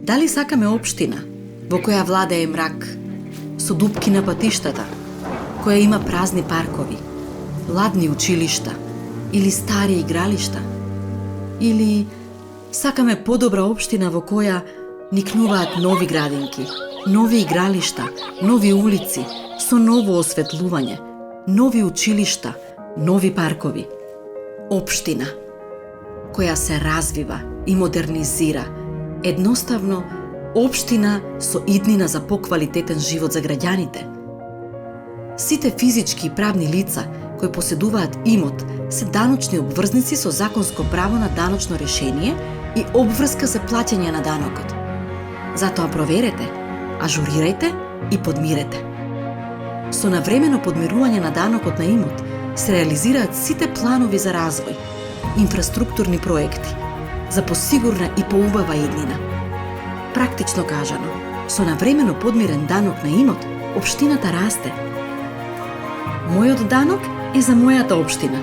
Дали сакаме општина во која владее мрак, со дупки на патиштата, која има празни паркови, ладни училишта или стари игралишта? Или сакаме подобра општина во која никнуваат нови градинки, нови игралишта, нови улици, со ново осветлување, нови училишта, нови паркови? Општина која се развива и модернизира, едноставно општина со иднина за поквалитетен живот за граѓаните. Сите физички и правни лица кои поседуваат имот се даночни обврзници со законско право на даночно решение и обврска за плаќање на данокот. Затоа проверете, ажурирајте и подмирете. Со навремено подмирување на данокот на имот се реализираат сите планови за развој, инфраструктурни проекти, за посигурна и поубава иднина. Практично кажано, со навремено подмирен данок на имот, општината расте. Мојот данок е за мојата општина.